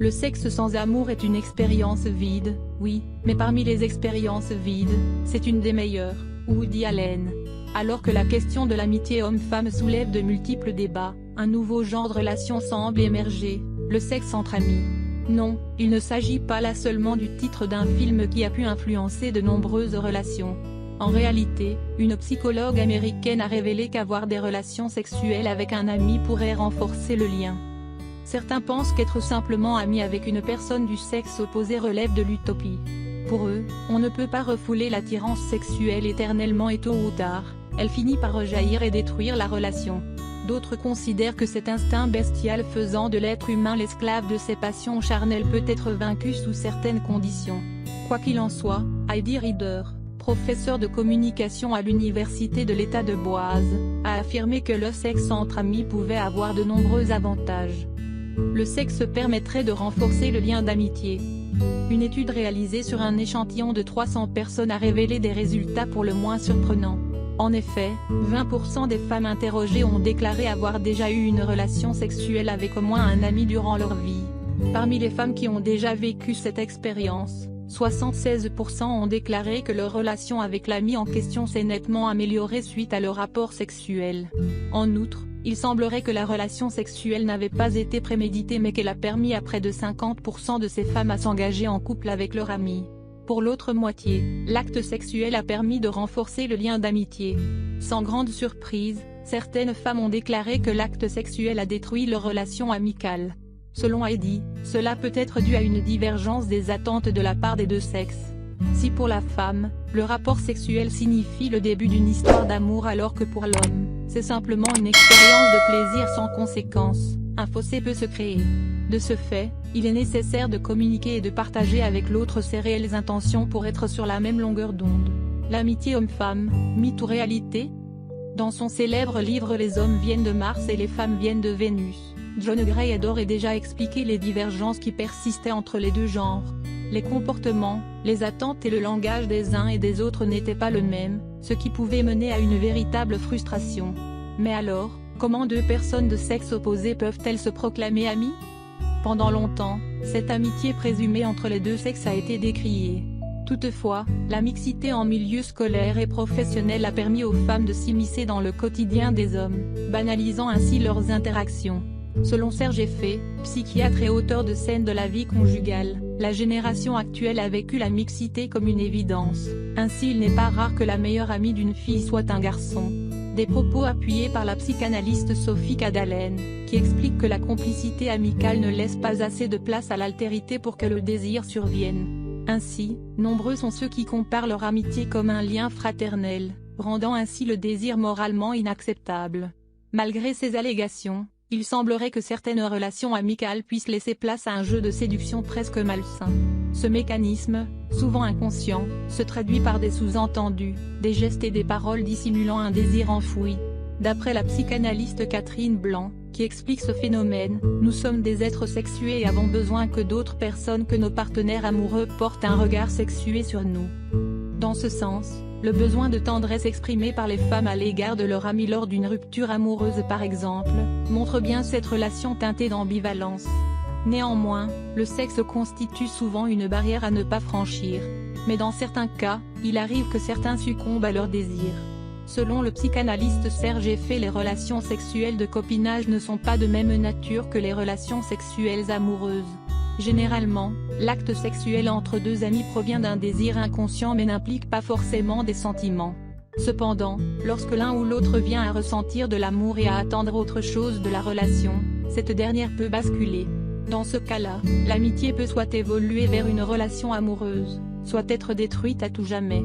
Le sexe sans amour est une expérience vide, oui, mais parmi les expériences vides, c'est une des meilleures. Woody Allen. Alors que la question de l'amitié homme-femme soulève de multiples débats, un nouveau genre de relation semble émerger, le sexe entre amis. Non, il ne s'agit pas là seulement du titre d'un film qui a pu influencer de nombreuses relations. En réalité, une psychologue américaine a révélé qu'avoir des relations sexuelles avec un ami pourrait renforcer le lien. Certains pensent qu'être simplement ami avec une personne du sexe opposé relève de l'utopie. Pour eux, on ne peut pas refouler l'attirance sexuelle éternellement et tôt ou tard, elle finit par rejaillir et détruire la relation. D'autres considèrent que cet instinct bestial faisant de l'être humain l'esclave de ses passions charnelles peut être vaincu sous certaines conditions. Quoi qu'il en soit, Heidi Rieder, professeur de communication à l'université de l'État de Boise, a affirmé que le sexe entre amis pouvait avoir de nombreux avantages. Le sexe permettrait de renforcer le lien d'amitié. Une étude réalisée sur un échantillon de 300 personnes a révélé des résultats pour le moins surprenants. En effet, 20% des femmes interrogées ont déclaré avoir déjà eu une relation sexuelle avec au moins un ami durant leur vie. Parmi les femmes qui ont déjà vécu cette expérience, 76% ont déclaré que leur relation avec l'ami en question s'est nettement améliorée suite à leur rapport sexuel. En outre, il semblerait que la relation sexuelle n'avait pas été préméditée mais qu'elle a permis à près de 50% de ces femmes à s'engager en couple avec leur ami. Pour l'autre moitié, l'acte sexuel a permis de renforcer le lien d'amitié. Sans grande surprise, certaines femmes ont déclaré que l'acte sexuel a détruit leur relation amicale. Selon Heidi, cela peut être dû à une divergence des attentes de la part des deux sexes. Si pour la femme, le rapport sexuel signifie le début d'une histoire d'amour alors que pour l'homme, c'est simplement une expérience de plaisir sans conséquence, un fossé peut se créer. De ce fait, il est nécessaire de communiquer et de partager avec l'autre ses réelles intentions pour être sur la même longueur d'onde. L'amitié homme-femme, mythe ou réalité? Dans son célèbre livre Les hommes viennent de Mars et les femmes viennent de Vénus, John Gray a d'ores et déjà expliqué les divergences qui persistaient entre les deux genres. Les comportements, les attentes et le langage des uns et des autres n'étaient pas le même, ce qui pouvait mener à une véritable frustration. Mais alors, comment deux personnes de sexe opposé peuvent-elles se proclamer amies? Pendant longtemps, cette amitié présumée entre les deux sexes a été décriée. Toutefois, la mixité en milieu scolaire et professionnel a permis aux femmes de s'immiscer dans le quotidien des hommes, banalisant ainsi leurs interactions. Selon Serge Effet, psychiatre et auteur de Scènes de la vie conjugale, la génération actuelle a vécu la mixité comme une évidence. Ainsi il n'est pas rare que la meilleure amie d'une fille soit un garçon. Des propos appuyés par la psychanalyste Sophie Cadalen, qui explique que la complicité amicale ne laisse pas assez de place à l'altérité pour que le désir survienne. Ainsi, nombreux sont ceux qui comparent leur amitié comme un lien fraternel, rendant ainsi le désir moralement inacceptable. Malgré ces allégations, il semblerait que certaines relations amicales puissent laisser place à un jeu de séduction presque malsain. Ce mécanisme, souvent inconscient, se traduit par des sous-entendus, des gestes et des paroles dissimulant un désir enfoui. D'après la psychanalyste Catherine Blanc, qui explique ce phénomène, nous sommes des êtres sexués et avons besoin que d'autres personnes que nos partenaires amoureux portent un regard sexué sur nous. Dans ce sens, le besoin de tendresse exprimé par les femmes à l'égard de leur ami lors d'une rupture amoureuse par exemple, montre bien cette relation teintée d'ambivalence. Néanmoins, le sexe constitue souvent une barrière à ne pas franchir. Mais dans certains cas, il arrive que certains succombent à leur désir. Selon le psychanalyste Serge Effet, les relations sexuelles de copinage ne sont pas de même nature que les relations sexuelles amoureuses. Généralement, l'acte sexuel entre deux amis provient d'un désir inconscient mais n'implique pas forcément des sentiments. Cependant, lorsque l'un ou l'autre vient à ressentir de l'amour et à attendre autre chose de la relation, cette dernière peut basculer. Dans ce cas-là, l'amitié peut soit évoluer vers une relation amoureuse, soit être détruite à tout jamais.